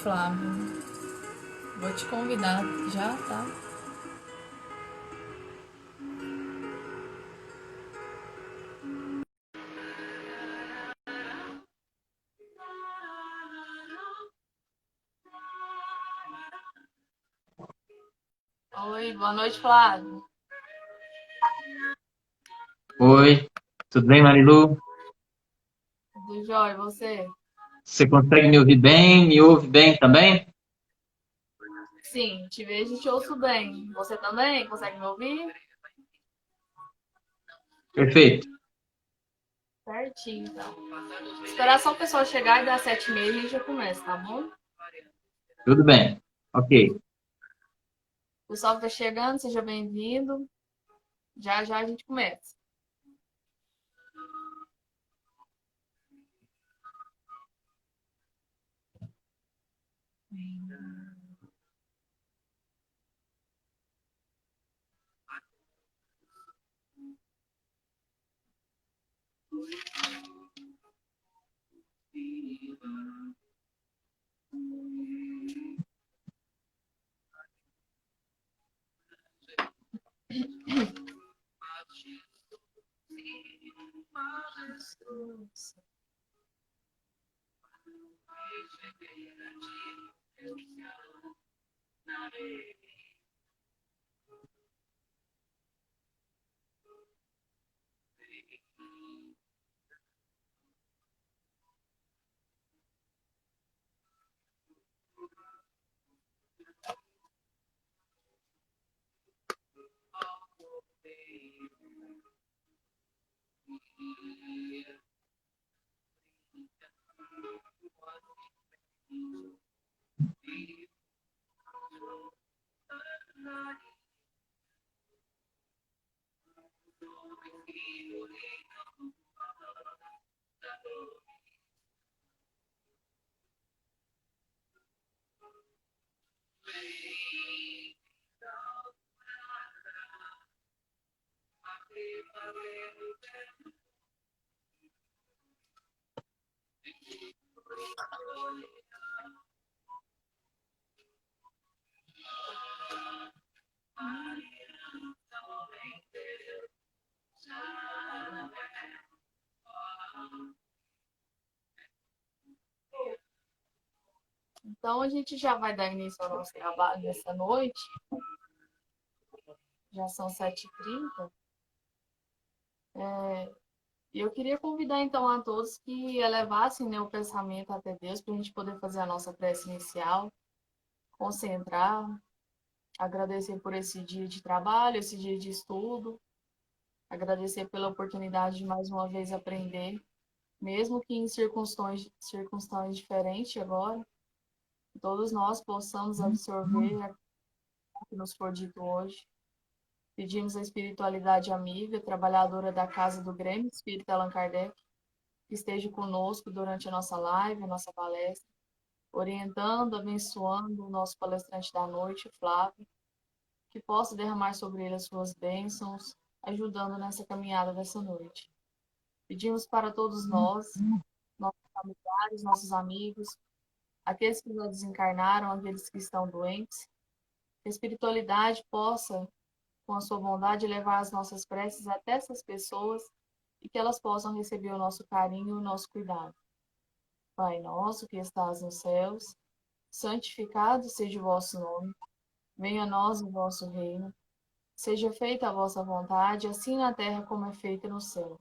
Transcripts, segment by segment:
Flávio. Vou te convidar já, tá? Oi, boa noite, Flávio. Oi, tudo bem, Marilu? Tudo jóia, e você? Você consegue me ouvir bem? Me ouve bem também? Sim, te vejo e te ouço bem. Você também? Consegue me ouvir? Perfeito, Certinho, então. Esperar só o pessoal chegar e dar 7h30 e a gente já começa, tá bom? tudo bem. Ok. O pessoal que tá chegando, seja bem-vindo. Já já a gente começa. Então a gente já vai dar início ao nosso trabalho nessa noite. Já são 7h30. E eu queria convidar então a todos que elevassem, né, o pensamento até Deus para a gente poder fazer a nossa prece inicial, concentrar, agradecer por esse dia de trabalho, esse dia de estudo, agradecer pela oportunidade de mais uma vez aprender, mesmo que em circunstâncias diferentes agora, que todos nós possamos absorver o que nos for dito hoje. Pedimos a espiritualidade amiga, trabalhadora da Casa do Grêmio Espírita Allan Kardec, que esteja conosco durante a nossa live, a nossa palestra, orientando, abençoando o nosso palestrante da noite, Flávio, que possa derramar sobre ele as suas bênçãos, ajudando nessa caminhada dessa noite. Pedimos para todos nós, nossos familiares, nossos amigos, aqueles que já desencarnaram, aqueles que estão doentes, que a espiritualidade possa, com a sua bondade, levar as nossas preces até essas pessoas e que elas possam receber o nosso carinho e o nosso cuidado. Pai nosso que estás nos céus, santificado seja o vosso nome. Venha a nós o vosso reino. Seja feita a vossa vontade, assim na terra como é feita no céu.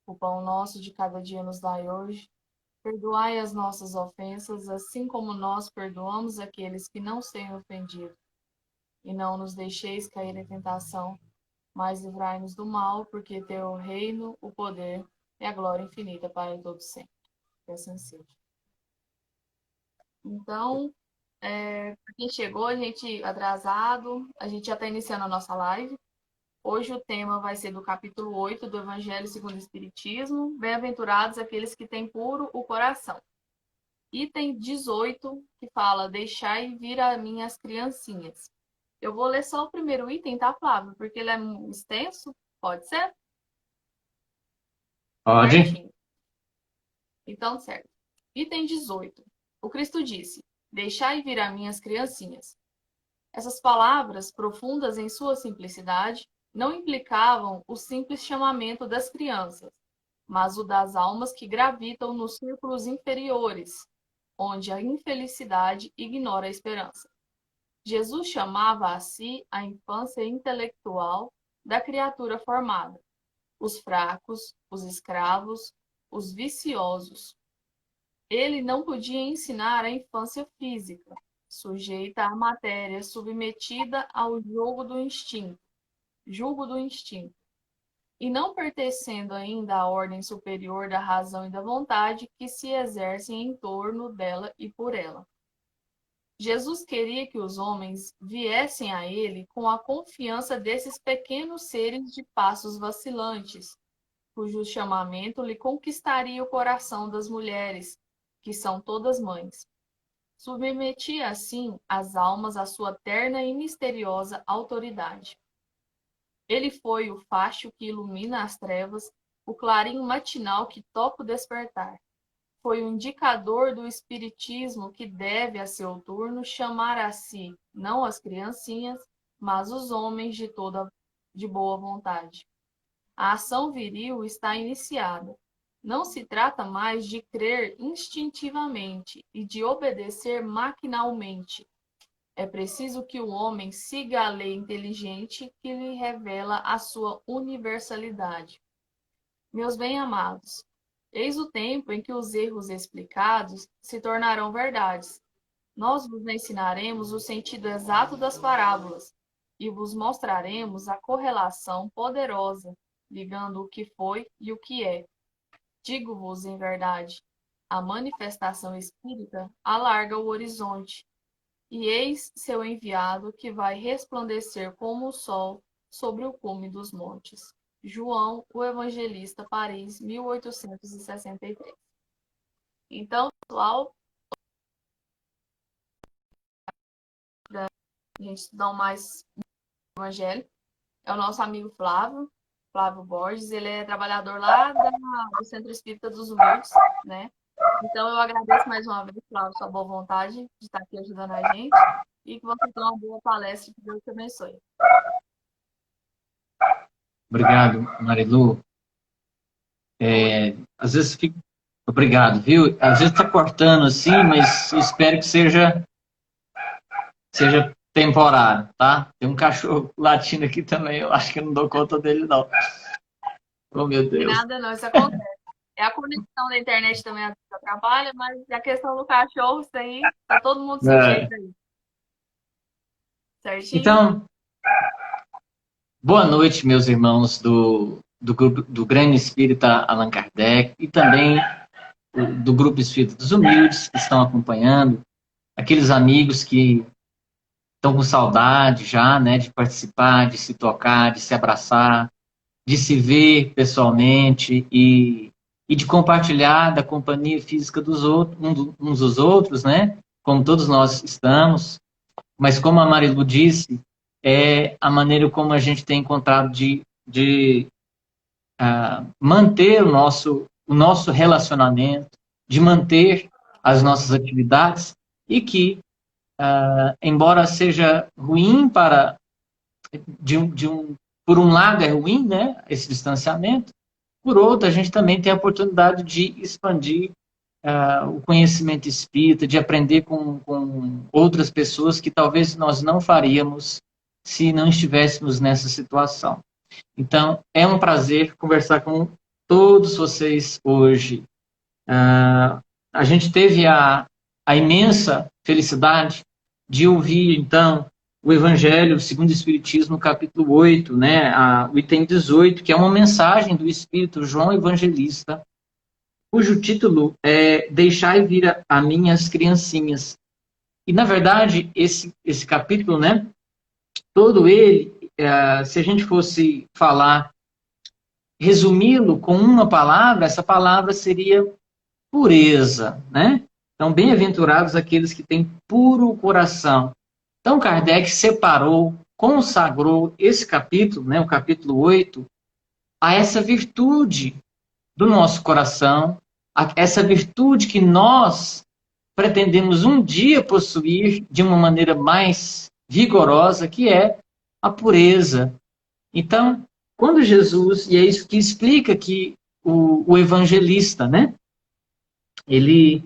O pão nosso de cada dia nos dai hoje. Perdoai as nossas ofensas, assim como nós perdoamos aqueles que não nos têm ofendido. E não nos deixeis cair em tentação, mas livrai-nos do mal, porque teu é o reino, o poder e a glória infinita para todos sempre. Que assim seja. Então, para quem chegou, a gente atrasado, a gente já está iniciando a nossa live. Hoje o tema vai ser do capítulo 8 do Evangelho segundo o Espiritismo. Bem-aventurados aqueles que têm puro o coração. Item 18, que fala: Deixai vir a mim as criancinhas. Eu vou ler só o primeiro item, tá, Flávio? Porque ele é extenso. Pode ser? Pode? Certinho. Então, certo. Item 18. O Cristo disse: Deixai vir a minhas criancinhas. Essas palavras, profundas em sua simplicidade, não implicavam o simples chamamento das crianças, mas o das almas que gravitam nos círculos inferiores, onde a infelicidade ignora a esperança. Jesus chamava a si a infância intelectual da criatura formada, os fracos, os escravos, os viciosos. Ele não podia ensinar a infância física, sujeita à matéria, submetida ao julgo do instinto, e não pertencendo ainda à ordem superior da razão e da vontade que se exercem em torno dela e por ela. Jesus queria que os homens viessem a ele com a confiança desses pequenos seres de passos vacilantes, cujo chamamento lhe conquistaria o coração das mulheres, que são todas mães. Submetia assim as almas à sua terna e misteriosa autoridade. Ele foi o facho que ilumina as trevas, o clarim matinal que toca o despertar. Foi o indicador do espiritismo que deve, a seu turno, chamar a si, não as criancinhas, mas os homens de boa vontade. A ação viril está iniciada. Não se trata mais de crer instintivamente e de obedecer maquinalmente. É preciso que o homem siga a lei inteligente que lhe revela a sua universalidade. Meus bem-amados, eis o tempo em que os erros explicados se tornarão verdades. Nós vos ensinaremos o sentido exato das parábolas e vos mostraremos a correlação poderosa, ligando o que foi e o que é. Digo-vos em verdade, a manifestação espírita alarga o horizonte, e eis seu enviado que vai resplandecer como o sol sobre o cume dos montes. João, o Evangelista, Paris, 1863. Então, pessoal, a gente estudar mais o Evangelho, é o nosso amigo Flávio, Flávio Borges, ele é trabalhador lá do Centro Espírita dos Humildes, né? Então, eu agradeço mais uma vez, Flávio, sua boa vontade de estar aqui ajudando a gente e que você tenha uma boa palestra, que Deus te abençoe. Obrigado, Marilu. Às vezes fico... Obrigado, viu? Às vezes está cortando assim, mas espero que seja temporário, tá? Tem um cachorro latindo aqui também, eu acho que eu não dou conta dele, não. Oh, meu Deus. Nada não, isso acontece. É a conexão da internet também atrapalha, mas a questão do cachorro, isso aí, tá todo mundo sujeito aí. Certinho? Então, boa noite, meus irmãos do grupo do Grande Espírita Allan Kardec e também do Grupo Espírita dos Humildes que estão acompanhando, aqueles amigos que estão com saudade já, né, de participar, de se tocar, de se abraçar, de se ver pessoalmente e de compartilhar da companhia física dos outros, uns dos outros, né, como todos nós estamos, mas como a Marilu disse, é a maneira como a gente tem encontrado de manter o nosso relacionamento, de manter as nossas atividades e que, embora seja ruim por um lado é ruim, né, esse distanciamento, por outro a gente também tem a oportunidade de expandir o conhecimento espírita, de aprender com outras pessoas que talvez nós não faríamos se não estivéssemos nessa situação. Então, é um prazer conversar com todos vocês hoje. A gente teve a imensa felicidade de ouvir, então, o Evangelho segundo o Espiritismo, capítulo 8, né, o item 18, que é uma mensagem do Espírito João Evangelista, cujo título é Deixai vir a mim as criancinhas. E, na verdade, esse capítulo, né, todo ele, se a gente fosse falar, resumi-lo com uma palavra, essa palavra seria pureza, né? Então, bem-aventurados aqueles que têm puro coração. Então, Kardec separou, consagrou esse capítulo, né, o capítulo 8, a essa virtude do nosso coração, essa virtude que nós pretendemos um dia possuir de uma maneira mais vigorosa, que é a pureza. Então, quando Jesus, e é isso que explica que o evangelista, né? Ele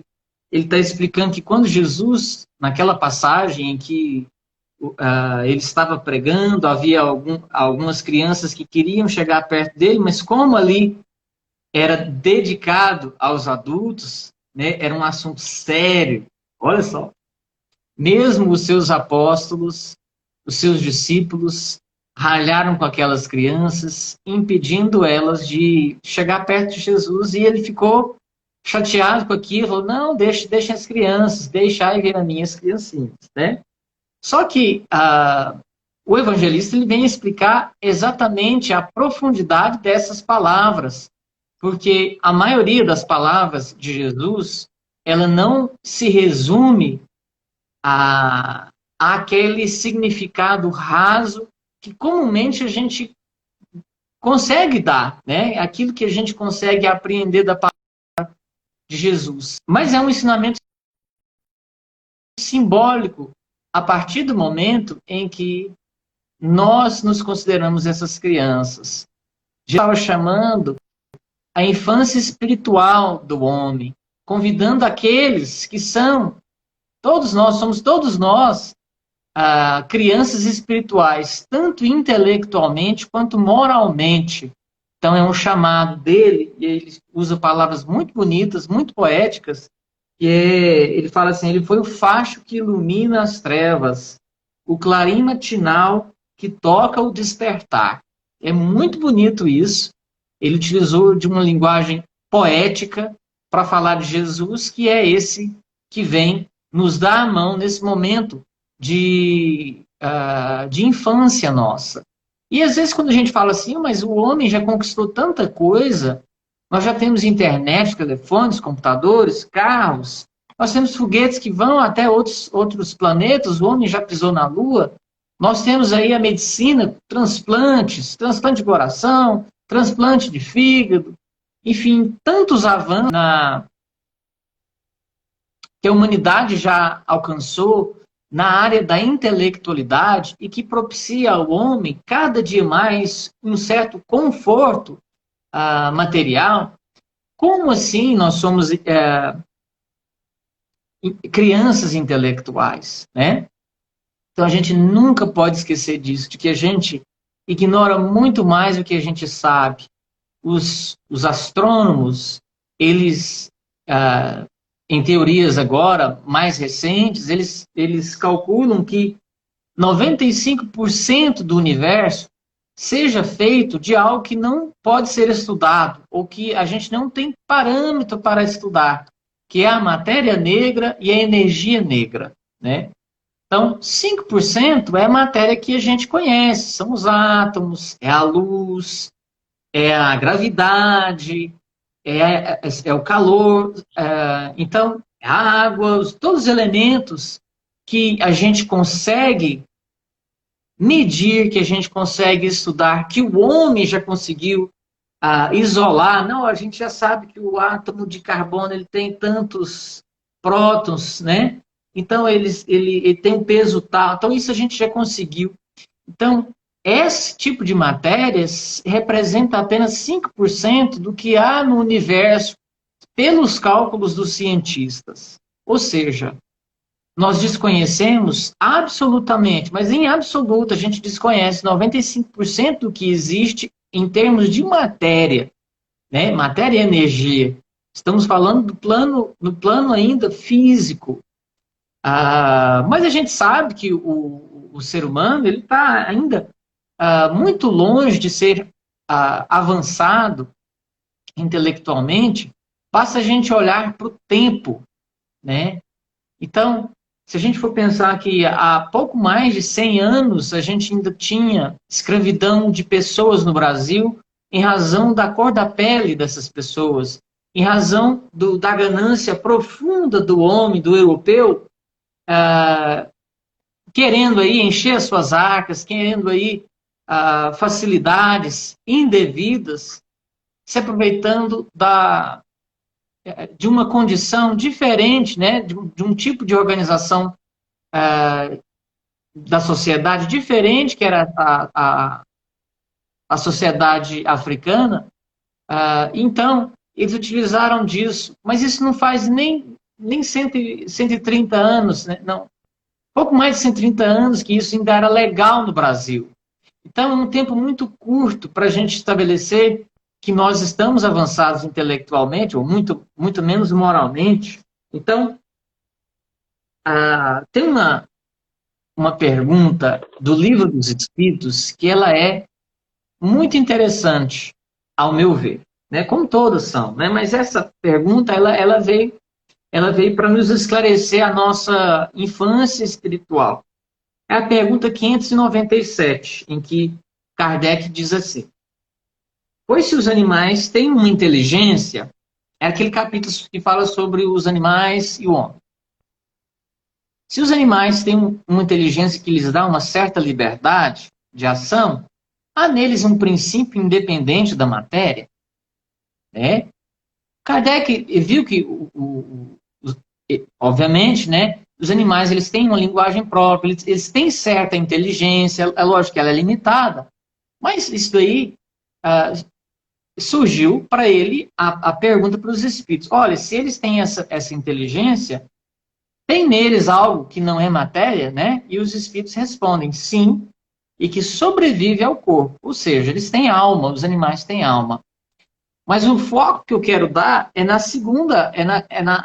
está explicando que quando Jesus, naquela passagem em que ele estava pregando, havia algumas crianças que queriam chegar perto dele, mas como ali era dedicado aos adultos, né, era um assunto sério. Olha só, mesmo os seus apóstolos, os seus discípulos, ralharam com aquelas crianças, impedindo elas de chegar perto de Jesus, e ele ficou chateado com aquilo, falou, não, deixem as crianças, deixai vir as minhas criancinhas, né? Só que o evangelista ele vem explicar exatamente a profundidade dessas palavras, porque a maioria das palavras de Jesus, ela não se resume àquele significado raso que comumente a gente consegue dar, né? Aquilo que a gente consegue apreender da palavra de Jesus. Mas é um ensinamento simbólico a partir do momento em que nós nos consideramos essas crianças. Já estava chamando a infância espiritual do homem, convidando aqueles que são, somos todos nós, crianças espirituais, tanto intelectualmente quanto moralmente. Então é um chamado dele, e ele usa palavras muito bonitas, muito poéticas, ele fala assim, ele foi o facho que ilumina as trevas, o clarim matinal que toca o despertar. É muito bonito isso. Ele utilizou de uma linguagem poética para falar de Jesus, que é esse que vem nos dar a mão nesse momento de infância nossa. E às vezes quando a gente fala assim, mas o homem já conquistou tanta coisa, nós já temos internet, telefones, computadores, carros, nós temos foguetes que vão até outros planetas, o homem já pisou na Lua, nós temos aí a medicina, transplantes, transplante de coração, transplante de fígado, enfim, tantos avanços que a humanidade já alcançou na área da intelectualidade e que propicia ao homem cada dia mais um certo conforto material. Como assim nós somos crianças intelectuais, né? Então a gente nunca pode esquecer disso, de que a gente ignora muito mais do que a gente sabe. Os astrônomos, eles, em teorias agora mais recentes, eles calculam que 95% do universo seja feito de algo que não pode ser estudado, ou que a gente não tem parâmetro para estudar, que é a matéria negra e a energia negra, né? Então, 5% é a matéria que a gente conhece, são os átomos, é a luz, é a gravidade, é o calor, então, a água, todos os elementos que a gente consegue medir, que a gente consegue estudar, que o homem já conseguiu isolar. Não, a gente já sabe que o átomo de carbono ele tem tantos prótons, né? Então, ele tem um peso tal. Então, isso a gente já conseguiu. Então, esse tipo de matérias representa apenas 5% do que há no universo pelos cálculos dos cientistas. Ou seja, nós desconhecemos absolutamente, mas em absoluto a gente desconhece 95% do que existe em termos de matéria, né? Matéria e energia. Estamos falando no plano ainda físico. Mas a gente sabe que o ser humano ele está ainda muito longe de ser avançado intelectualmente. Basta a gente olhar para o tempo, né? Então, se a gente for pensar que há pouco mais de 100 anos a gente ainda tinha escravidão de pessoas no Brasil em razão da cor da pele dessas pessoas, em razão da ganância profunda do homem, do europeu, querendo aí encher as suas arcas, querendo aí facilidades indevidas, se aproveitando de uma condição diferente, né, de um tipo de organização da sociedade diferente, que era a sociedade africana. Então, eles utilizaram disso, mas isso não faz nem 130 anos, né? Não, pouco mais de 130 anos que isso ainda era legal no Brasil. Então, é um tempo muito curto para a gente estabelecer que nós estamos avançados intelectualmente, ou muito menos moralmente. Então, tem uma pergunta do Livro dos Espíritos que ela é muito interessante, ao meu ver, né? Como todas são, né? Mas essa pergunta ela veio para nos esclarecer a nossa infância espiritual. É a pergunta 597, em que Kardec diz assim: pois se os animais têm uma inteligência, é aquele capítulo que fala sobre os animais e o homem. Se os animais têm uma inteligência que lhes dá uma certa liberdade de ação, há neles um princípio independente da matéria, né? Kardec viu que, obviamente, né, os animais eles têm uma linguagem própria, eles têm certa inteligência, é lógico que ela é limitada, mas isso daí surgiu para ele a pergunta para os espíritos: olha, se eles têm essa inteligência, tem neles algo que não é matéria, né? E os espíritos respondem sim, e que sobrevive ao corpo. Ou seja, eles têm alma, os animais têm alma. Mas o foco que eu quero dar é na segunda,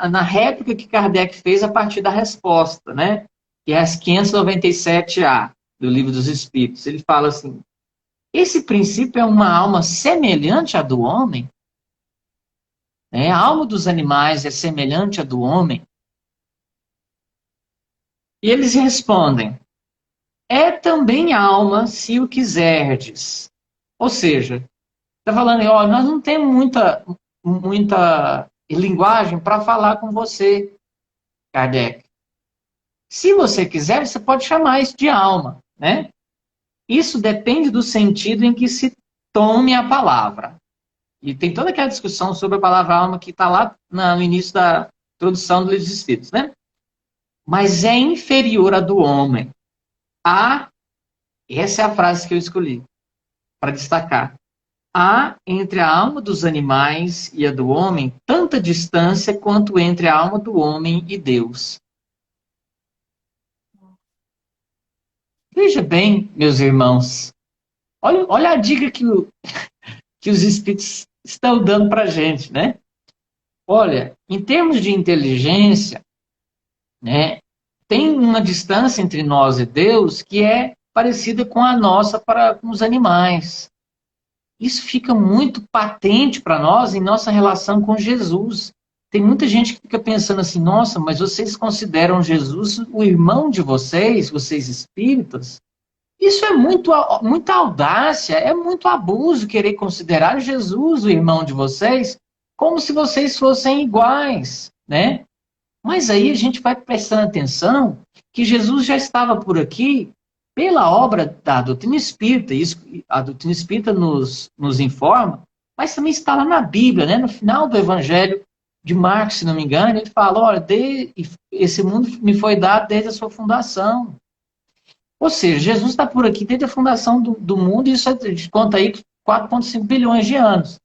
na réplica que Kardec fez a partir da resposta, né? Que é as 597A do Livro dos Espíritos. Ele fala assim: esse princípio é uma alma semelhante à do homem? A alma dos animais é semelhante à do homem? E eles respondem: é também alma, se o quiserdes. Ou seja, está falando, ó, nós não temos muita linguagem para falar com você, Kardec. Se você quiser, você pode chamar isso de alma, né? Isso depende do sentido em que se tome a palavra. E tem toda aquela discussão sobre a palavra alma que está lá no início da introdução do Livro dos Espíritos, né? Mas é inferior à do homem. Essa é a frase que eu escolhi para destacar. Há entre a alma dos animais e a do homem tanta distância quanto entre a alma do homem e Deus. Veja bem, meus irmãos, olha a dica que os espíritos estão dando para a gente, né? Olha, em termos de inteligência, né, tem uma distância entre nós e Deus que é parecida com a nossa com os animais. Isso fica muito patente para nós em nossa relação com Jesus. Tem muita gente que fica pensando assim: nossa, mas vocês consideram Jesus o irmão de vocês, vocês espíritas? Isso é muita audácia, é muito abuso querer considerar Jesus o irmão de vocês como se vocês fossem iguais, né? Mas aí a gente vai prestando atenção que Jesus já estava por aqui pela obra da doutrina espírita. Isso, a doutrina espírita nos informa, mas também está lá na Bíblia, né? No final do Evangelho de Marcos, se não me engano, ele fala: olha, esse mundo me foi dado desde a sua fundação. Ou seja, Jesus está por aqui desde a fundação do mundo, e isso a gente conta aí 4,5 bilhões de anos.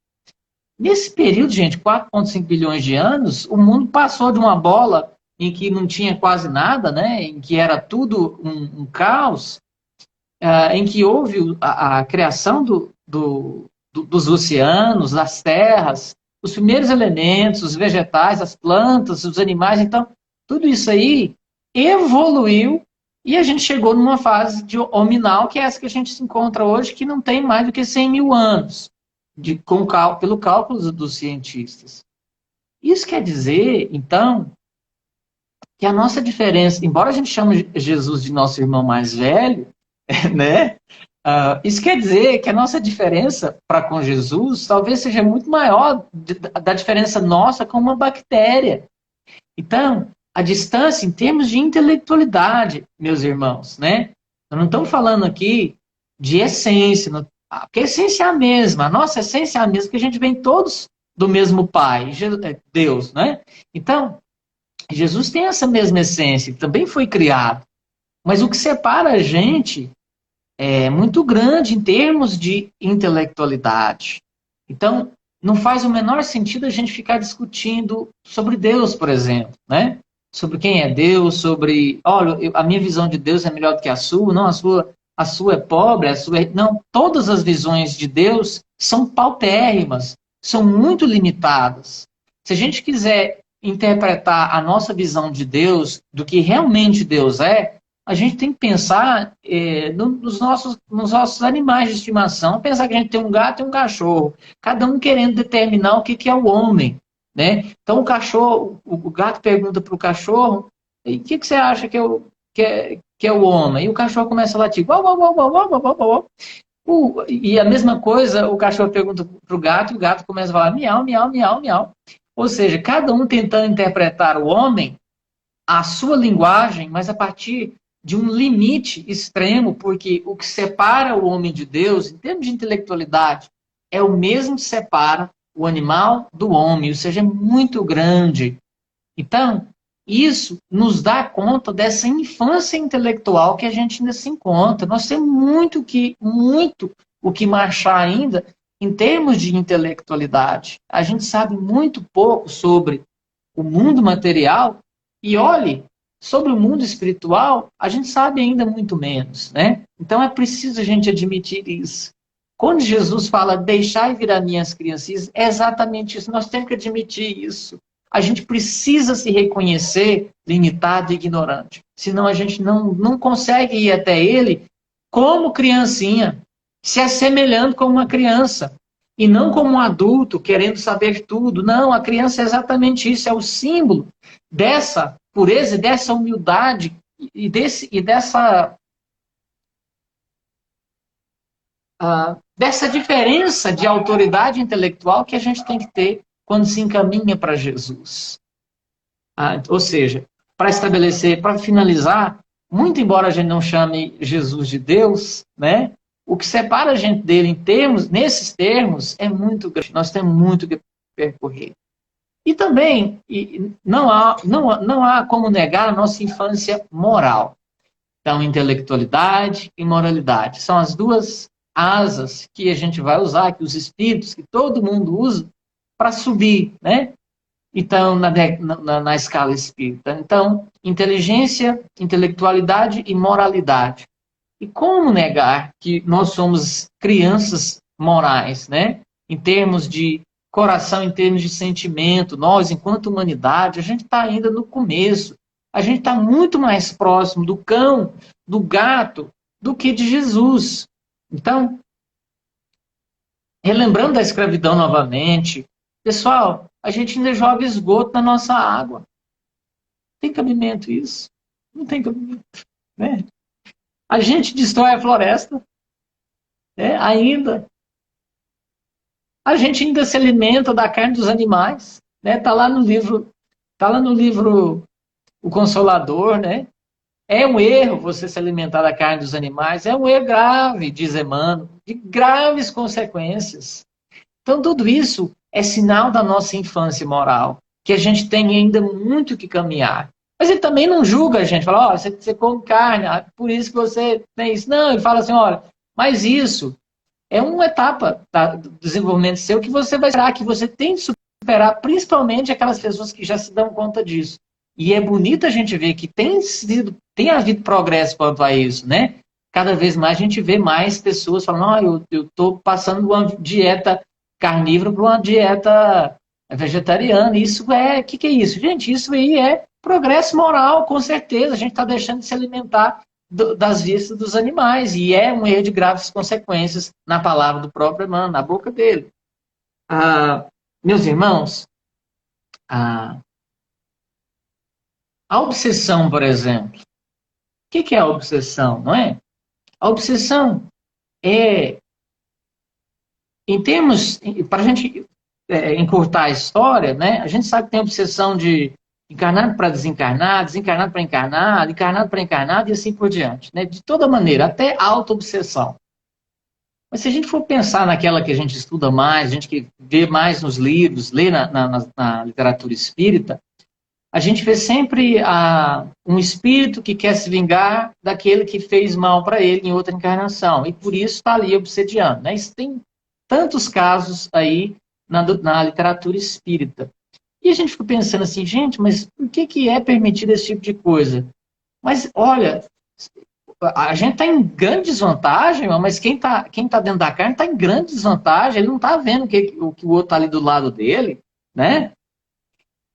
Nesse período, gente, 4,5 bilhões de anos, o mundo passou de uma bola em que não tinha quase nada, né? Em que era tudo um caos, em que houve a criação dos oceanos, das terras, os primeiros elementos, os vegetais, as plantas, os animais. Então, tudo isso aí evoluiu e a gente chegou numa fase de hominal, que é essa que a gente se encontra hoje, que não tem mais do que 100 mil anos, pelo cálculo dos cientistas. Isso quer dizer, então, que a nossa diferença, embora a gente chame Jesus de nosso irmão mais velho, né? Isso quer dizer que a nossa diferença para com Jesus talvez seja muito maior da diferença nossa com uma bactéria. Então, a distância em termos de intelectualidade, meus irmãos, né? Nós não estamos falando aqui de essência, porque a essência é a mesma, a nossa essência é a mesma, que a gente vem todos do mesmo Pai, Deus, né? Então, Jesus tem essa mesma essência, também foi criado. Mas o que separa a gente é muito grande em termos de intelectualidade. Então, não faz o menor sentido a gente ficar discutindo sobre Deus, por exemplo, né? Sobre quem é Deus, sobre, olha, a minha visão de Deus é melhor do que a sua, não, a sua é pobre, a sua é... Não, todas as visões de Deus são paupérrimas, são muito limitadas. Se a gente quiser interpretar a nossa visão de Deus, do que realmente Deus é, a gente tem que pensar nos nossos animais de estimação, pensar que a gente tem um gato e um cachorro, cada um querendo determinar o que é o homem, né? Então o gato pergunta para o cachorro, e o que você acha que é o homem? E o cachorro começa a latir, uau, uau, uau, uau, uau, uau, uau. E a mesma coisa, o cachorro pergunta para o gato, e o gato começa a falar miau, miau, miau, miau. Ou seja, cada um tentando interpretar o homem, a sua linguagem, mas a partir de um limite extremo, porque o que separa o homem de Deus, em termos de intelectualidade, é o mesmo que separa o animal do homem, ou seja, é muito grande. Então, isso nos dá conta dessa infância intelectual que a gente ainda se encontra. Nós temos muito o que marchar ainda em termos de intelectualidade. A gente sabe muito pouco sobre o mundo material e, olhe, sobre o mundo espiritual, a gente sabe ainda muito menos, né? Então é preciso a gente admitir isso. Quando Jesus fala, deixai vir a minhas crianças, é exatamente isso. Nós temos que admitir isso. A gente precisa se reconhecer limitado e ignorante. Senão a gente não consegue ir até ele como criancinha, se assemelhando como uma criança. E não como um adulto querendo saber tudo. Não, a criança é exatamente isso, é o símbolo dessa pureza, dessa humildade dessa diferença de autoridade intelectual que a gente tem que ter quando se encaminha para Jesus. Ou seja, para estabelecer, para finalizar, muito embora a gente não chame Jesus de Deus, né? O que separa a gente dele nesses termos é muito grande. Nós temos muito que percorrer. E também não há como negar a nossa infância moral. Então, intelectualidade e moralidade são as duas asas que a gente vai usar, que os espíritos, que todo mundo usa, para subir, né? Então, na escala espírita. Então, inteligência, intelectualidade e moralidade. E como negar que nós somos crianças morais, né? Em termos de coração, em termos de sentimento, nós, enquanto humanidade, a gente está ainda no começo. A gente está muito mais próximo do cão, do gato, do que de Jesus. Então, relembrando da escravidão novamente, pessoal, a gente ainda joga esgoto na nossa água. Tem cabimento isso? Não tem cabimento, né? A gente destrói a floresta, né? Ainda. A gente ainda se alimenta da carne dos animais, né? Tá lá no livro O Consolador, né? É um erro você se alimentar da carne dos animais, é um erro grave, diz Emmanuel, de graves consequências. Então, tudo isso é sinal da nossa infância moral, que a gente tem ainda muito que caminhar. Mas ele também não julga a gente, fala, você come carne, por isso que você tem isso. Não, ele fala assim, olha, mas isso é uma etapa do desenvolvimento seu que você vai esperar, que você tem de superar, principalmente aquelas pessoas que já se dão conta disso. E é bonito a gente ver que tem havido progresso quanto a isso, né? Cada vez mais a gente vê mais pessoas falando, eu estou passando de uma dieta carnívora para uma dieta vegetariana. Isso o que é isso? Gente, isso aí é progresso moral, com certeza. A gente está deixando de se alimentar das vistas dos animais. E é um erro de graves consequências na palavra do próprio Emmanuel, na boca dele. Meus irmãos, a obsessão, por exemplo. O que é a obsessão, não é? A obsessão é, em termos, para a gente encurtar a história, né? A gente sabe que tem obsessão de encarnado para desencarnado, desencarnado para encarnado, encarnado para encarnado e assim por diante, né? De toda maneira, até auto-obsessão. Mas se a gente for pensar naquela que a gente estuda mais, a gente que vê mais nos livros, lê na literatura espírita, a gente vê sempre um espírito que quer se vingar daquele que fez mal para ele em outra encarnação. E por isso está ali obsediando. Né? Isso tem tantos casos aí na literatura espírita. E a gente fica pensando assim, gente, mas por que é permitido esse tipo de coisa? Mas, olha, a gente está em grande desvantagem, mas quem tá dentro da carne está em grande desvantagem, ele não está vendo que o outro está ali do lado dele, né?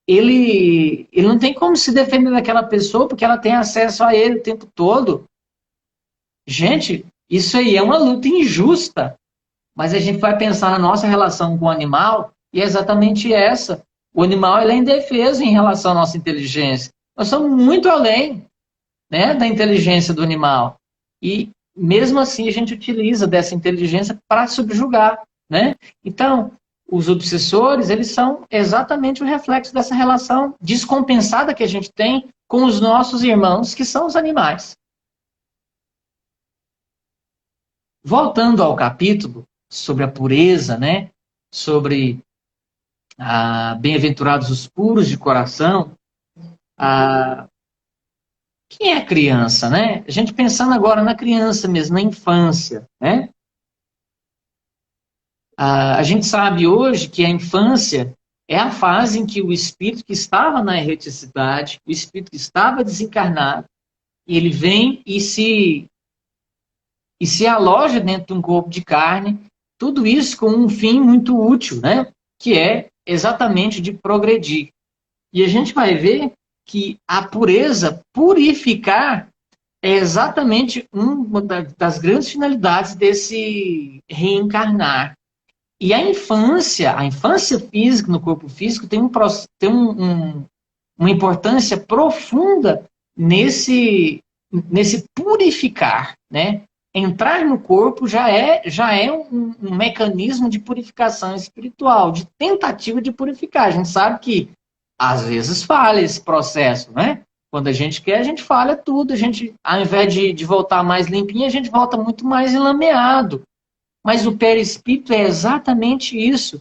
Ele não tem como se defender daquela pessoa porque ela tem acesso a ele o tempo todo. Gente, isso aí é uma luta injusta, mas a gente vai pensar na nossa relação com o animal e é exatamente essa. O animal ele é indefeso em relação à nossa inteligência. Nós somos muito além, né, da inteligência do animal. E mesmo assim a gente utiliza dessa inteligência para subjugar, né? Então, os obsessores, eles são exatamente o reflexo dessa relação descompensada que a gente tem com os nossos irmãos, que são os animais. Voltando ao capítulo sobre a pureza, né? Sobre bem-aventurados os puros de coração, quem é a criança, né? A gente pensando agora na criança mesmo, na infância, né? A gente sabe hoje que a infância é a fase em que o espírito que estava na erreticidade, o espírito que estava desencarnado, ele vem e se aloja dentro de um corpo de carne, tudo isso com um fim muito útil, né? Que é exatamente de progredir. E a gente vai ver que a pureza, purificar, é exatamente uma das grandes finalidades desse reencarnar. E a infância física no corpo físico tem uma importância profunda nesse purificar, né? Entrar no corpo já é um mecanismo de purificação espiritual, de tentativa de purificar. A gente sabe que às vezes falha esse processo, né? Quando a gente quer, a gente falha tudo. A gente, ao invés de voltar mais limpinho, a gente volta muito mais enlameado. Mas o perispírito é exatamente isso.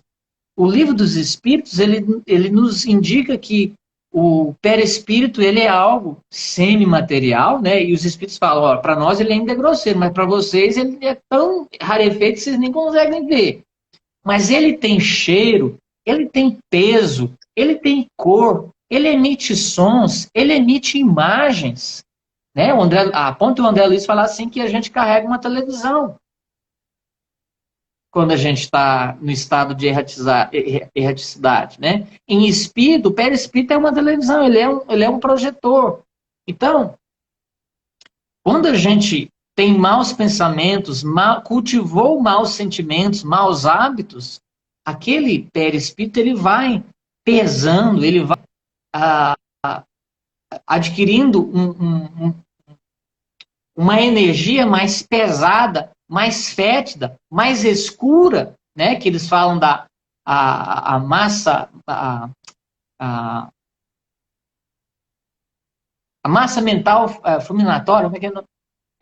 O livro dos Espíritos, ele nos indica que o perispírito ele é algo semimaterial, né? E os Espíritos falam, para nós ele ainda é grosseiro, mas para vocês ele é tão rarefeito que vocês nem conseguem ver. Mas ele tem cheiro, ele tem peso, ele tem cor, ele emite sons, ele emite imagens. Né? A ponto do André Luiz falar assim que a gente carrega uma televisão quando a gente está no estado de erraticidade, né? Em espírito, o perispírito é uma televisão, ele é um projetor. Então, quando a gente tem maus pensamentos, cultivou maus sentimentos, maus hábitos, aquele perispírito ele vai pesando, ele vai adquirindo uma energia mais pesada, mais fétida, mais escura, né? Que eles falam da a massa a massa mental fulminatória, como é que é?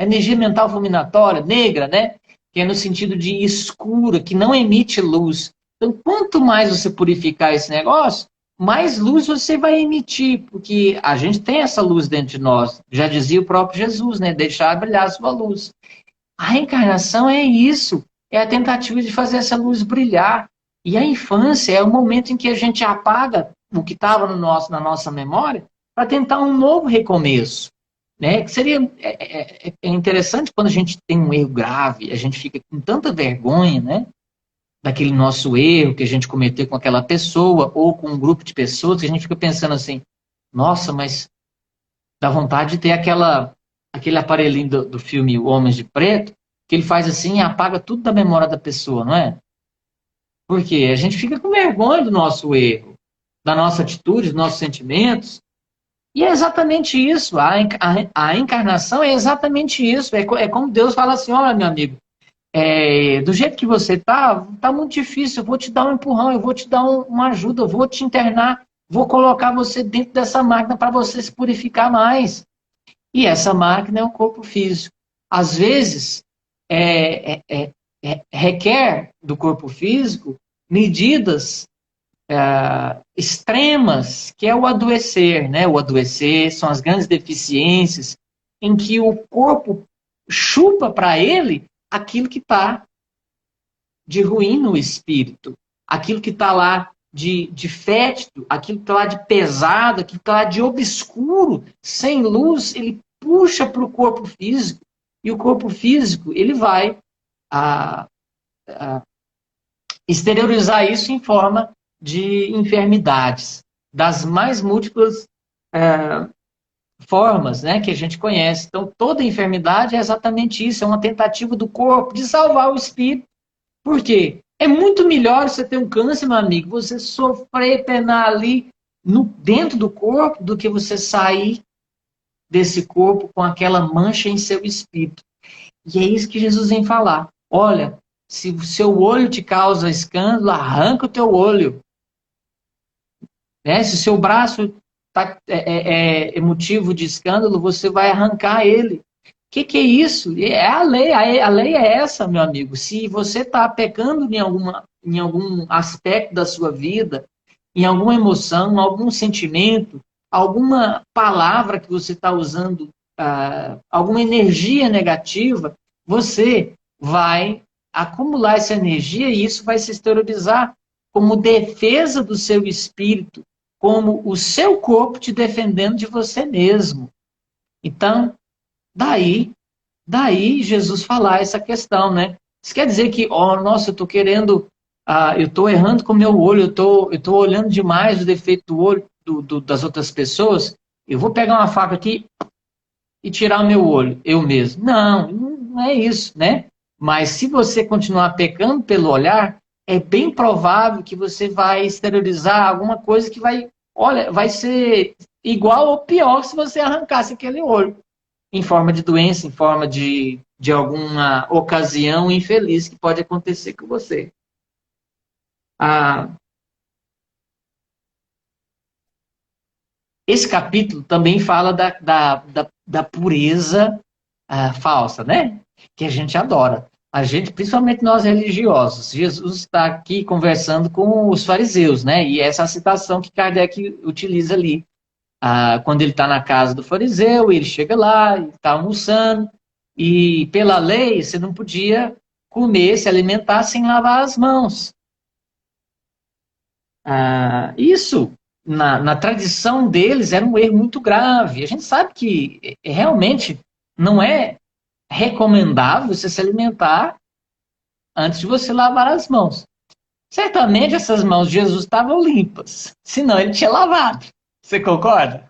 A energia mental fulminatória, negra, né? Que é no sentido de escura, que não emite luz. Então, quanto mais você purificar esse negócio, mais luz você vai emitir, porque a gente tem essa luz dentro de nós. Já dizia o próprio Jesus, né? Deixar brilhar a sua luz. A reencarnação é isso, é a tentativa de fazer essa luz brilhar. E a infância é o momento em que a gente apaga o que estava na nossa memória para tentar um novo recomeço. Né? Que seria interessante quando a gente tem um erro grave, a gente fica com tanta vergonha, né? Daquele nosso erro que a gente cometeu com aquela pessoa ou com um grupo de pessoas, que a gente fica pensando assim, nossa, mas dá vontade de ter aquele aparelhinho do filme Homens de Preto, que ele faz assim e apaga tudo da memória da pessoa, não é? Porque a gente fica com vergonha do nosso erro, da nossa atitude, dos nossos sentimentos. E é exatamente isso. A encarnação é exatamente isso. É como Deus fala assim, olha, meu amigo, do jeito que você tá muito difícil, eu vou te dar um empurrão, eu vou te dar uma ajuda, eu vou te internar, vou colocar você dentro dessa máquina para você se purificar mais. E essa máquina é o corpo físico. Às vezes, requer do corpo físico medidas extremas, que é o adoecer, né? O adoecer são as grandes deficiências em que o corpo chupa para ele aquilo que está de ruim no espírito, aquilo que está lá de fétido, aquilo que está lá de pesado, aquilo que está lá de obscuro, sem luz, ele puxa para o corpo físico, e o corpo físico ele vai a, a exteriorizar isso em forma de enfermidades, das mais múltiplas formas, né, que a gente conhece. Então, toda enfermidade é exatamente isso, é uma tentativa do corpo de salvar o espírito. Por quê? É muito melhor você ter um câncer, meu amigo, você sofrer, penar ali dentro do corpo, do que você sair desse corpo com aquela mancha em seu espírito. E é isso que Jesus vem falar. Olha, se o seu olho te causa escândalo, arranca o teu olho. Né? Se o seu braço é motivo de escândalo, você vai arrancar ele. O que é isso? É a lei. A lei é essa, meu amigo. Se você está pecando em algum aspecto da sua vida, em alguma emoção, algum sentimento, alguma palavra que você está usando, alguma energia negativa, você vai acumular essa energia e isso vai se exteriorizar como defesa do seu espírito, como o seu corpo te defendendo de você mesmo. Então, daí Jesus falar essa questão, né? Isso quer dizer que, nossa, eu estou querendo, eu estou errando com o meu olho, eu estou olhando demais o defeito do olho das outras pessoas, eu vou pegar uma faca aqui e tirar o meu olho, eu mesmo. Não é isso, né? Mas se você continuar pecando pelo olhar, é bem provável que você vai exteriorizar alguma coisa que vai ser igual ou pior se você arrancasse aquele olho, em forma de doença, em forma de alguma ocasião infeliz que pode acontecer com você. Esse capítulo também fala da pureza falsa, né? Que a gente adora. A gente, principalmente nós religiosos, Jesus está aqui conversando com os fariseus, né? E essa é a citação que Kardec utiliza ali. Quando ele está na casa do fariseu, ele chega lá, está almoçando, e pela lei você não podia comer, se alimentar sem lavar as mãos. Isso, na tradição deles, era um erro muito grave. A gente sabe que realmente não é recomendável você se alimentar antes de você lavar as mãos. Certamente essas mãos de Jesus estavam limpas, senão ele tinha lavado. Você concorda?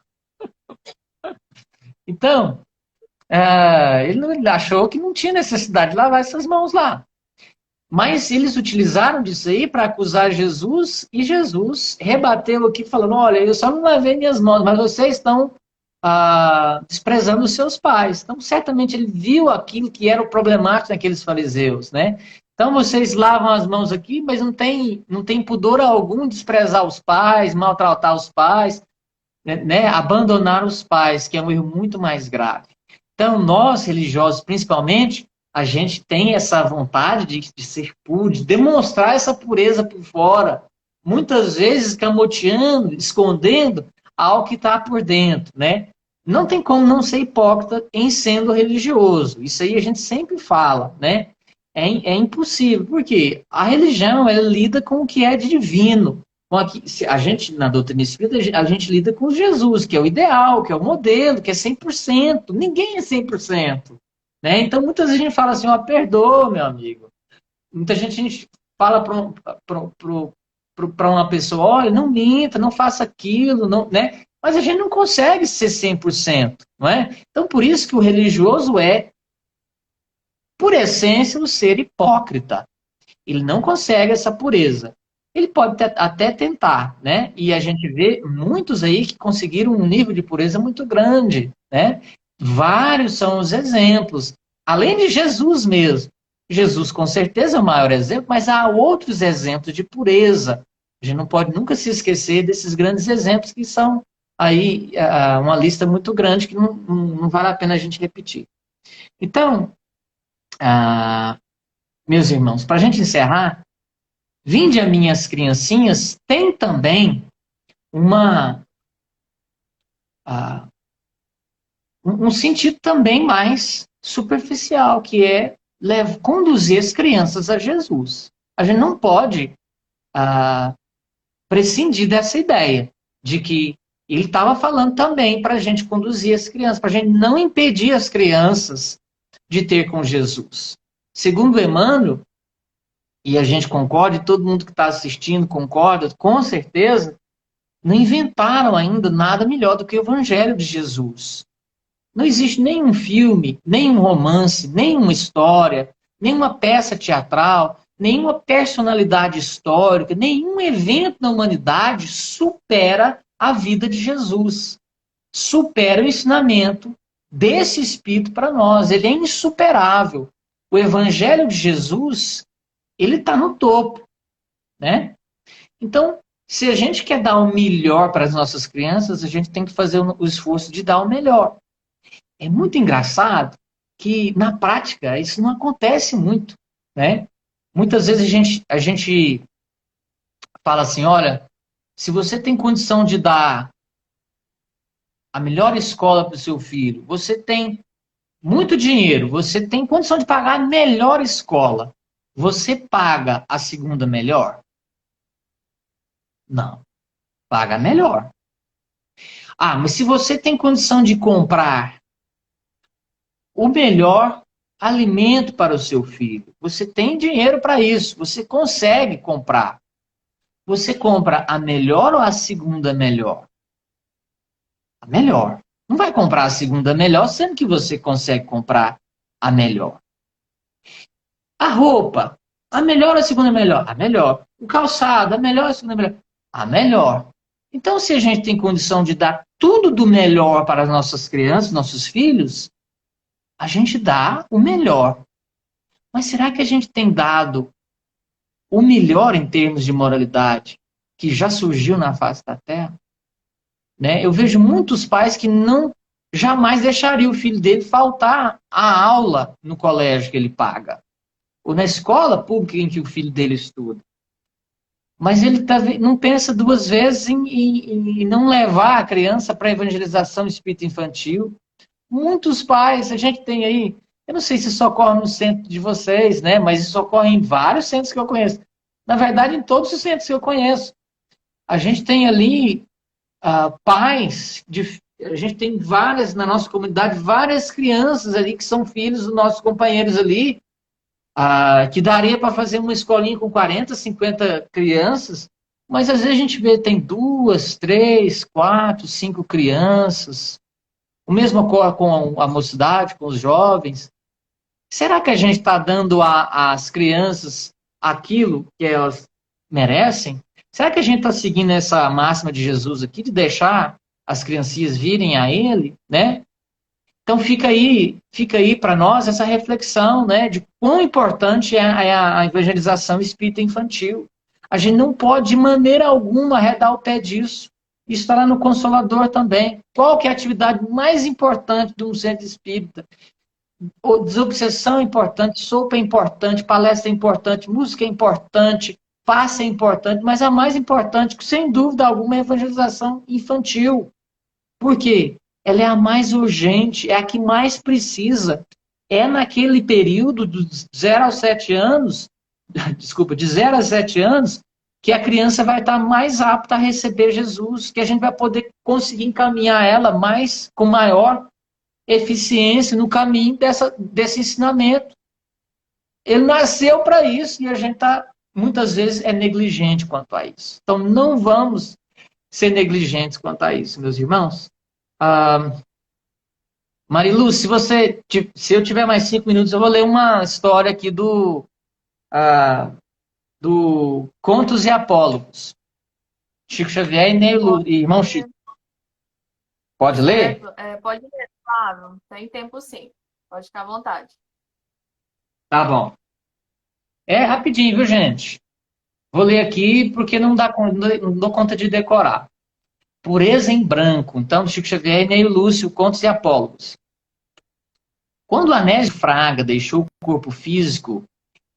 Então, ele achou que não tinha necessidade de lavar essas mãos lá. Mas eles utilizaram disso aí para acusar Jesus, e Jesus rebateu aqui falando, olha, eu só não lavei minhas mãos, mas vocês estão desprezando os seus pais. Então, certamente ele viu aquilo que era o problemático naqueles fariseus, né? Então, vocês lavam as mãos aqui, mas não tem pudor algum em desprezar os pais, maltratar os pais, né? Abandonar os pais, que é um erro muito mais grave. Então, nós, religiosos, principalmente, a gente tem essa vontade de ser puro, de demonstrar essa pureza por fora, muitas vezes camoteando, escondendo algo que está por dentro, né? Não tem como não ser hipócrita em sendo religioso. Isso aí a gente sempre fala, né? É impossível, porque a religião ela lida com o que é divino. A gente, na doutrina espírita, a gente lida com Jesus, que é o ideal, que é o modelo, que é 100%. Ninguém é 100%. Né? Então, muitas vezes a gente fala assim, perdoa, meu amigo. Muita gente, a gente fala para uma pessoa, olha, não minta, não faça aquilo, não, né? Mas a gente não consegue ser 100%, não é? Então, por isso que o religioso é, por essência, o ser hipócrita. Ele não consegue essa pureza. Ele pode até tentar, né? E a gente vê muitos aí que conseguiram um nível de pureza muito grande, né? Vários são os exemplos. Além de Jesus mesmo. Jesus, com certeza, é o maior exemplo, mas há outros exemplos de pureza. A gente não pode nunca se esquecer desses grandes exemplos que são aí uma lista muito grande que não vale a pena a gente repetir. Então, meus irmãos, para a gente encerrar, vinde a minhas criancinhas, tem também uma, uh, um sentido também mais superficial, que é conduzir as crianças a Jesus. A gente não pode prescindir dessa ideia de que ele estava falando também para a gente conduzir as crianças, para a gente não impedir as crianças de ter com Jesus. Segundo Emmanuel, e a gente concorda, e todo mundo que está assistindo concorda, com certeza, não inventaram ainda nada melhor do que o Evangelho de Jesus. Não existe nenhum filme, nenhum romance, nenhuma história, nenhuma peça teatral, nenhuma personalidade histórica, nenhum evento na humanidade supera a vida de Jesus. Supera o ensinamento desse Espírito para nós. Ele é insuperável. O Evangelho de Jesus, ele está no topo, né? Então, se a gente quer dar o melhor para as nossas crianças, a gente tem que fazer o esforço de dar o melhor. É muito engraçado que, na prática, isso não acontece muito, né? Muitas vezes a gente fala assim, olha, se você tem condição de dar a melhor escola para o seu filho, você tem muito dinheiro, você tem condição de pagar a melhor escola, você paga a segunda melhor? Não, paga a melhor. Ah, mas se você tem condição de comprar o melhor alimento para o seu filho, você tem dinheiro para isso, você consegue comprar. Você compra a melhor ou a segunda melhor? A melhor. Não vai comprar a segunda melhor, sendo que você consegue comprar a melhor. A roupa, a melhor ou a segunda melhor? A melhor. O calçado, a melhor ou a segunda melhor? A melhor. Então, se a gente tem condição de dar tudo do melhor para as nossas crianças, nossos filhos, a gente dá o melhor. Mas será que a gente tem dado o melhor em termos de moralidade que já surgiu na face da Terra? Né? Eu vejo muitos pais que não jamais deixariam o filho dele faltar a aula no colégio que ele paga, ou na escola pública em que o filho dele estuda. Mas ele não pensa duas vezes em não levar a criança para a evangelização espírita infantil. Muitos pais, a gente tem aí, eu não sei se isso ocorre no centro de vocês, né? Mas isso ocorre em vários centros que eu conheço. Na verdade, em todos os centros que eu conheço. A gente tem ali pais, a gente tem várias, na nossa comunidade, várias crianças ali que são filhos dos nossos companheiros ali, que daria para fazer uma escolinha com 40, 50 crianças, mas às vezes a gente vê, tem 2, 3, 4, 5 crianças. O mesmo ocorre com a mocidade, com os jovens. Será que a gente está dando às crianças aquilo que elas merecem? Será que a gente está seguindo essa máxima de Jesus aqui, de deixar as criancinhas virem a Ele, né? Então fica aí para nós essa reflexão, né, de quão importante é a evangelização espírita infantil. A gente não pode, de maneira alguma, arredar o pé disso. Isso está lá no Consolador também. Qual que é a atividade mais importante de um centro espírita? Desobsessão é importante, sopa é importante, palestra é importante, música é importante, passe é importante, mas a mais importante, sem dúvida alguma, é a evangelização infantil. Por quê? Ela é a mais urgente, é a que mais precisa. É naquele período dos 0 aos 7 anos, desculpa, de 0 a 7 anos, que a criança vai estar mais apta a receber Jesus, que a gente vai poder conseguir encaminhar ela com maior eficiência no caminho desse ensinamento. Ele nasceu para isso e a gente muitas vezes é negligente quanto a isso. Então não vamos ser negligentes quanto a isso, meus irmãos. Marilu, se eu tiver mais 5 minutos, eu vou ler uma história aqui do Contos e Apólogos. Chico Xavier e irmão Chico. Pode ler? Pode ler, claro. Tem tempo sim. Pode ficar à vontade. Tá bom. É rapidinho, viu, gente? Vou ler aqui porque não dou conta de decorar. Pureza em Branco, então, Chico Xavier e Ney Lúcio, Contos e Apólogos. Quando Anésio Fraga deixou o corpo físico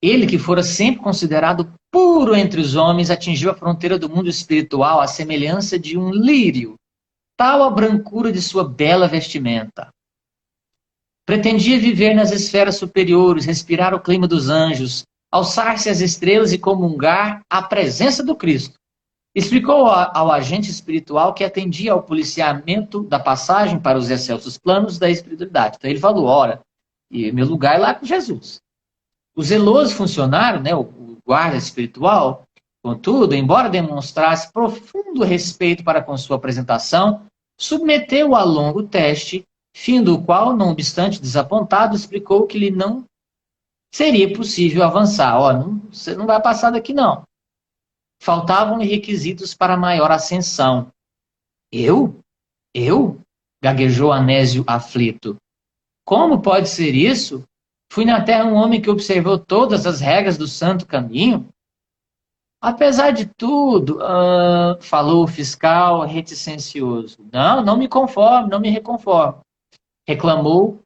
Ele, que fora sempre considerado puro entre os homens, atingiu a fronteira do mundo espiritual à semelhança de um lírio, tal a brancura de sua bela vestimenta. Pretendia viver nas esferas superiores, respirar o clima dos anjos, alçar-se às estrelas e comungar a presença do Cristo. Explicou ao agente espiritual que atendia ao policiamento da passagem para os excelsos planos da espiritualidade. Então ele falou, ora, e meu lugar é lá com Jesus. O zeloso funcionário, né, o guarda espiritual, contudo, embora demonstrasse profundo respeito para com sua apresentação, submeteu-o a longo teste, fim do qual, não obstante desapontado, explicou que lhe não seria possível avançar. Ó, você não vai passar daqui, não. Faltavam-lhe requisitos para maior ascensão. Eu? Eu? Gaguejou Anésio aflito. Como pode ser isso? Fui na terra um homem que observou todas as regras do santo caminho. Apesar de tudo, falou o fiscal reticencioso. Não, não me conformo, não me reconformo. Reclamou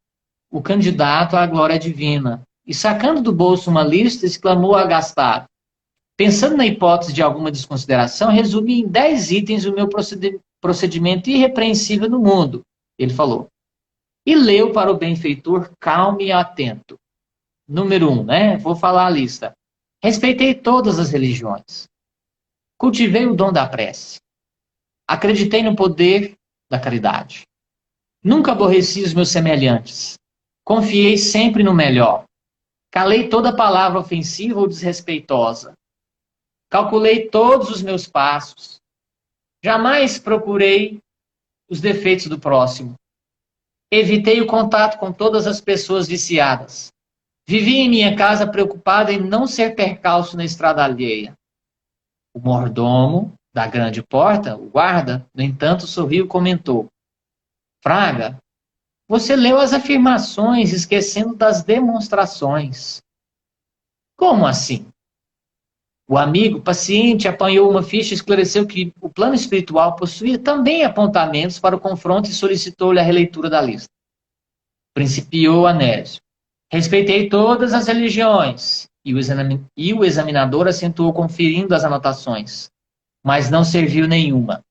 o candidato à glória divina. E sacando do bolso uma lista, exclamou agastado. Pensando na hipótese de alguma desconsideração, resumi em 10 itens o meu procedimento irrepreensível no mundo. Ele falou. E leu para o benfeitor calmo e atento. Número 1, né? Vou falar a lista. Respeitei todas as religiões. Cultivei o dom da prece. Acreditei no poder da caridade. Nunca aborreci os meus semelhantes. Confiei sempre no melhor. Calei toda palavra ofensiva ou desrespeitosa. Calculei todos os meus passos. Jamais procurei os defeitos do próximo. Evitei o contato com todas as pessoas viciadas. Vivi em minha casa preocupado em não ser percalço na estrada alheia. O mordomo da grande porta, o guarda, no entanto, sorriu e comentou. Fraga, você leu as afirmações esquecendo das demonstrações. Como assim? O amigo, paciente, apanhou uma ficha e esclareceu que o plano espiritual possuía também apontamentos para o confronto e solicitou-lhe a releitura da lista. Principiou Anésio. Respeitei todas as religiões. E o examinador acentuou conferindo as anotações. Mas não serviu nenhuma.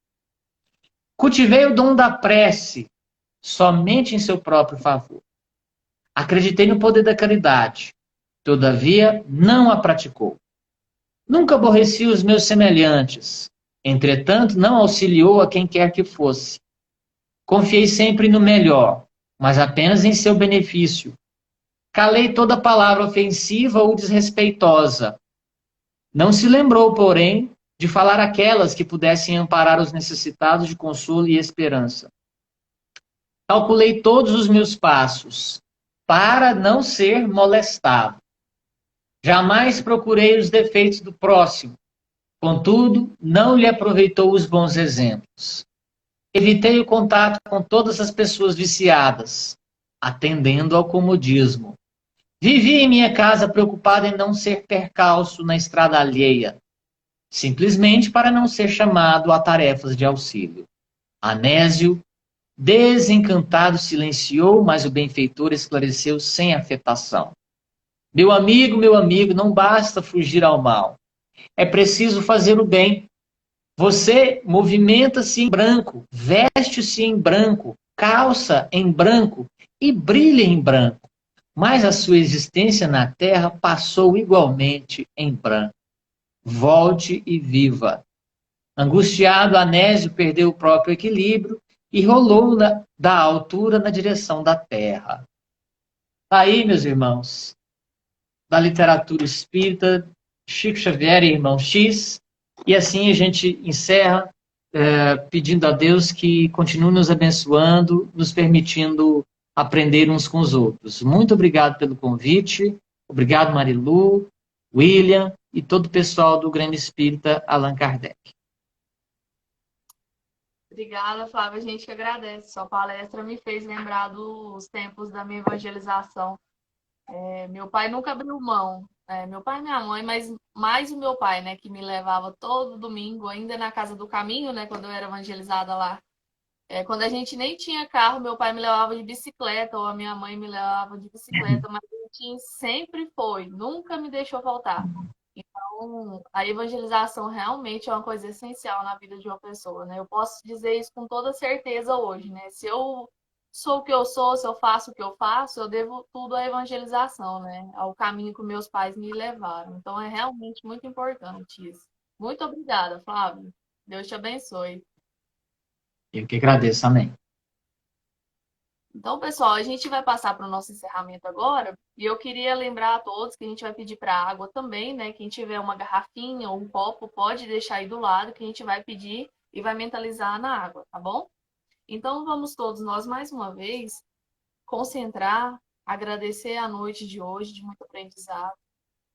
Cultivei o dom da prece, somente em seu próprio favor. Acreditei no poder da caridade. Todavia, não a praticou. Nunca aborreci os meus semelhantes. Entretanto, não auxiliou a quem quer que fosse. Confiei sempre no melhor, mas apenas em seu benefício. Calei toda palavra ofensiva ou desrespeitosa. Não se lembrou, porém, de falar aquelas que pudessem amparar os necessitados de consolo e esperança. Calculei todos os meus passos, para não ser molestado. Jamais procurei os defeitos do próximo, contudo, não lhe aproveitou os bons exemplos. Evitei o contato com todas as pessoas viciadas, atendendo ao comodismo. Vivi em minha casa preocupado em não ser percalço na estrada alheia, simplesmente para não ser chamado a tarefas de auxílio. Anésio, desencantado, silenciou, mas o benfeitor esclareceu sem afetação. Meu amigo, não basta fugir ao mal. É preciso fazer o bem. Você movimenta-se em branco, veste-se em branco, calça em branco e brilha em branco. Mas a sua existência na Terra passou igualmente em branco. Volte e viva. Angustiado, Anésio perdeu o próprio equilíbrio e rolou da altura na direção da Terra. Aí, meus irmãos, da literatura espírita, Chico Xavier e Irmão X, e assim a gente encerra pedindo a Deus que continue nos abençoando, nos permitindo aprender uns com os outros. Muito obrigado pelo convite, obrigado Marilu, William e todo o pessoal do Grêmio Espírita Allan Kardec. Obrigada, Flávia. A gente que agradece. Sua palestra me fez lembrar dos tempos da minha evangelização. Meu pai nunca abriu mão. Meu pai e minha mãe, mas mais o meu pai, né, que me levava todo domingo, ainda na Casa do Caminho, né, quando eu era evangelizada lá. Quando a gente nem tinha carro, meu pai me levava de bicicleta, ou a minha mãe me levava de bicicleta, mas boletim sempre foi, nunca me deixou faltar. Então, a evangelização realmente é uma coisa essencial na vida de uma pessoa, né? Eu posso dizer isso com toda certeza hoje, né? Se eu sou o que eu sou, se eu faço o que eu faço, eu devo tudo à evangelização, né? Ao caminho que meus pais me levaram. Então, é realmente muito importante isso. Muito obrigada, Flávio. Deus te abençoe. Eu que agradeço, amém. Então, pessoal, a gente vai passar para o nosso encerramento agora. E eu queria lembrar a todos que a gente vai pedir para água também, né? Quem tiver uma garrafinha ou um copo, pode deixar aí do lado que a gente vai pedir e vai mentalizar na água, tá bom? Então, vamos todos nós mais uma vez concentrar, agradecer a noite de hoje de muito aprendizado,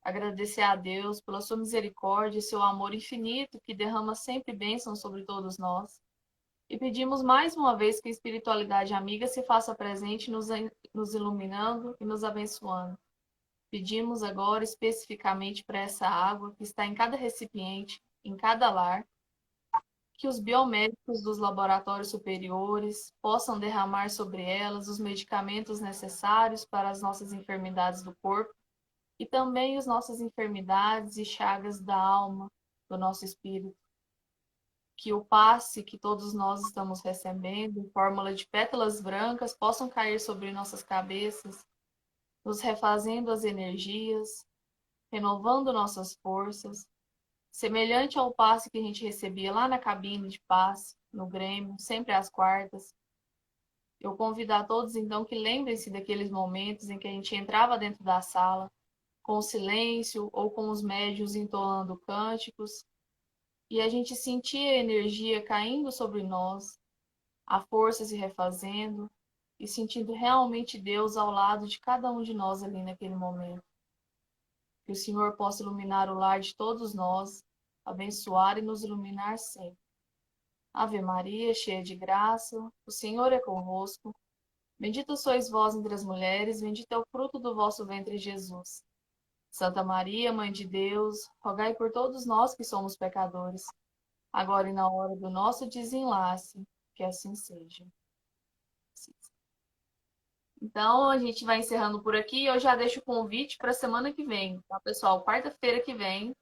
agradecer a Deus pela sua misericórdia e seu amor infinito que derrama sempre bênçãos sobre todos nós. E pedimos mais uma vez que a espiritualidade amiga se faça presente, nos iluminando e nos abençoando. Pedimos agora especificamente para essa água que está em cada recipiente, em cada lar, que os biomédicos dos laboratórios superiores possam derramar sobre elas os medicamentos necessários para as nossas enfermidades do corpo e também as nossas enfermidades e chagas da alma, do nosso espírito. Que o passe que todos nós estamos recebendo, em fórmula de pétalas brancas, possam cair sobre nossas cabeças, nos refazendo as energias, renovando nossas forças, semelhante ao passe que a gente recebia lá na cabine de passe, no Grêmio, sempre às quartas. Eu convido a todos, então, que lembrem-se daqueles momentos em que a gente entrava dentro da sala, com o silêncio ou com os médios entoando cânticos, e a gente sentia a energia caindo sobre nós, a força se refazendo e sentindo realmente Deus ao lado de cada um de nós ali naquele momento. Que o Senhor possa iluminar o lar de todos nós, abençoar e nos iluminar sempre. Ave Maria, cheia de graça, o Senhor é convosco. Bendita sois vós entre as mulheres, bendito é o fruto do vosso ventre, Jesus. Santa Maria, Mãe de Deus, rogai por todos nós que somos pecadores, agora e na hora do nosso desenlace, que assim seja. Então, a gente vai encerrando por aqui. Eu já deixo o convite para a semana que vem, tá, pessoal? Quarta-feira que vem,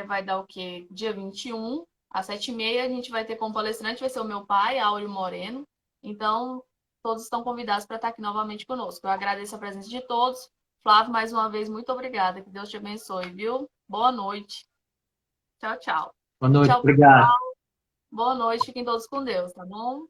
vai dar o quê? Dia 21, às 7h30, a gente vai ter como palestrante, vai ser o meu pai, Áureo Moreno. Então, todos estão convidados para estar aqui novamente conosco. Eu agradeço a presença de todos. Flávio, mais uma vez, muito obrigada. Que Deus te abençoe, viu? Boa noite. Tchau, tchau. Boa noite, Tchau, obrigado. pessoal. Boa noite. Fiquem todos com Deus, tá bom?